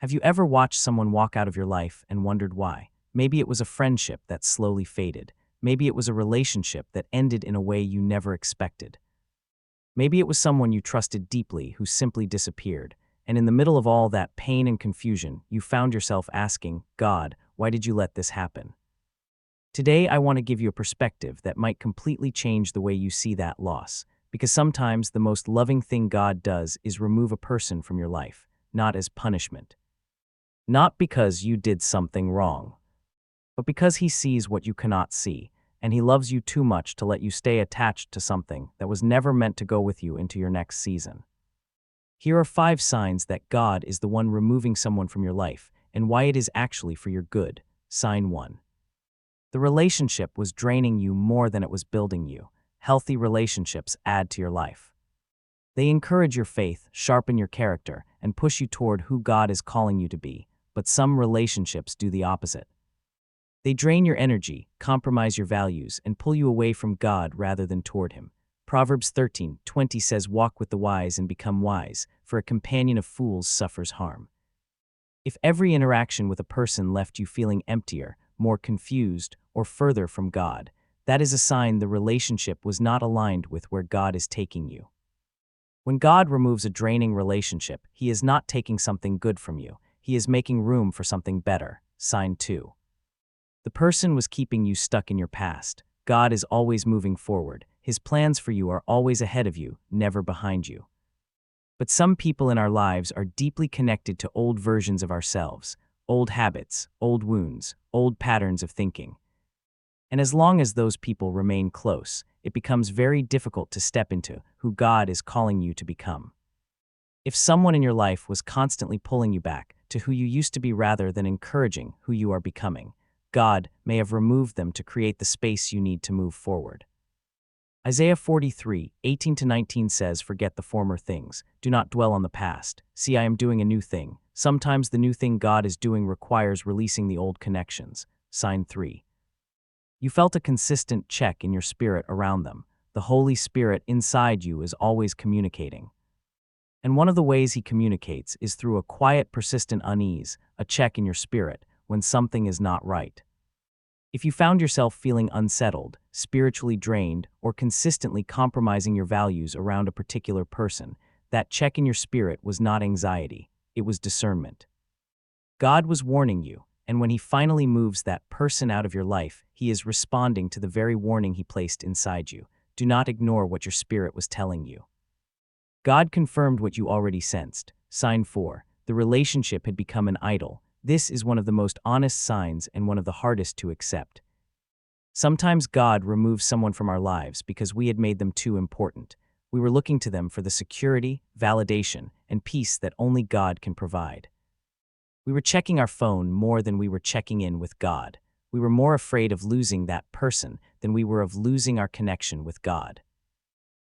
Have you ever watched someone walk out of your life and wondered why? Maybe it was a friendship that slowly faded. Maybe it was a relationship that ended in a way you never expected. Maybe it was someone you trusted deeply who simply disappeared. And in the middle of all that pain and confusion, you found yourself asking, God, why did you let this happen? Today, I want to give you a perspective that might completely change the way you see that loss. Because sometimes the most loving thing God does is remove a person from your life, not as punishment. Not because you did something wrong, but because he sees what you cannot see, and he loves you too much to let you stay attached to something that was never meant to go with you into your next season. Here are 5 signs that God is the one removing someone from your life, and why it is actually for your good. Sign 1. The relationship was draining you more than it was building you. Healthy relationships add to your life. They encourage your faith, sharpen your character, and push you toward who God is calling you to be. But some relationships do the opposite. They drain your energy, compromise your values, and pull you away from God rather than toward Him. Proverbs 13:20 says, "Walk with the wise and become wise, for a companion of fools suffers harm." If every interaction with a person left you feeling emptier, more confused, or further from God, that is a sign the relationship was not aligned with where God is taking you. When God removes a draining relationship, He is not taking something good from you. He is making room for something better. Sign 2. The person was keeping you stuck in your past. God is always moving forward. His plans for you are always ahead of you, never behind you. But some people in our lives are deeply connected to old versions of ourselves, old habits, old wounds, old patterns of thinking. And as long as those people remain close, it becomes very difficult to step into who God is calling you to become. If someone in your life was constantly pulling you back to who you used to be rather than encouraging who you are becoming, God may have removed them to create the space you need to move forward. Isaiah 43:18-19 says, "Forget the former things. Do not dwell on the past. See, I am doing a new thing." Sometimes the new thing God is doing requires releasing the old connections. Sign 3. You felt a consistent check in your spirit around them. The Holy Spirit inside you is always communicating. And one of the ways He communicates is through a quiet, persistent unease, a check in your spirit when something is not right. If you found yourself feeling unsettled, spiritually drained, or consistently compromising your values around a particular person, that check in your spirit was not anxiety, it was discernment. God was warning you, and when He finally moves that person out of your life, He is responding to the very warning He placed inside you. Do not ignore what your spirit was telling you. God confirmed what you already sensed. Sign 4. The relationship had become an idol. This is one of the most honest signs and one of the hardest to accept. Sometimes God removes someone from our lives because we had made them too important. We were looking to them for the security, validation, and peace that only God can provide. We were checking our phone more than we were checking in with God. We were more afraid of losing that person than we were of losing our connection with God.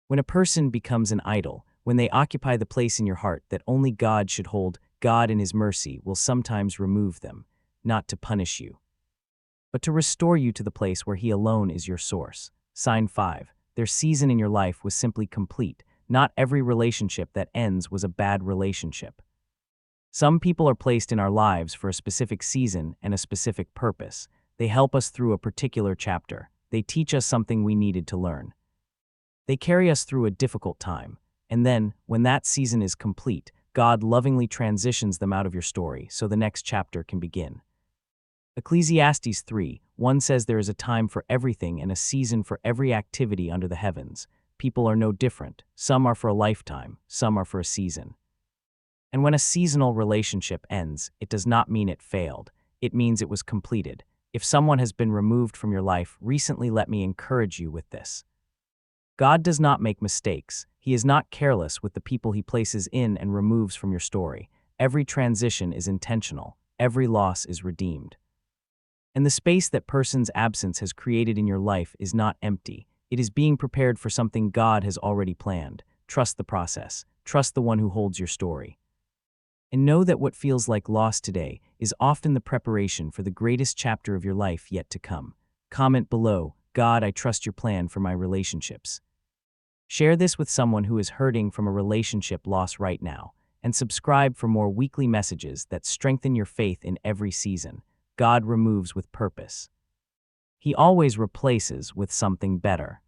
When a person becomes an idol, when they occupy the place in your heart that only God should hold, God in His mercy will sometimes remove them, not to punish you, but to restore you to the place where He alone is your source. Sign 5. Their season in your life was simply complete. Not every relationship that ends was a bad relationship. Some people are placed in our lives for a specific season and a specific purpose. They help us through a particular chapter. They teach us something we needed to learn. They carry us through a difficult time. And then, when that season is complete, God lovingly transitions them out of your story so the next chapter can begin. Ecclesiastes 3:1 says there is a time for everything and a season for every activity under the heavens. People are no different. Some are for a lifetime, some are for a season. And when a seasonal relationship ends, it does not mean it failed. It means it was completed. If someone has been removed from your life recently, let me encourage you with this. God does not make mistakes. He is not careless with the people He places in and removes from your story. Every transition is intentional. Every loss is redeemed. And the space that person's absence has created in your life is not empty. It is being prepared for something God has already planned. Trust the process. Trust the one who holds your story. And know that what feels like loss today is often the preparation for the greatest chapter of your life yet to come. Comment below, God, I trust your plan for my relationships. Share this with someone who is hurting from a relationship loss right now, and subscribe for more weekly messages that strengthen your faith in every season. God removes with purpose. He always replaces with something better.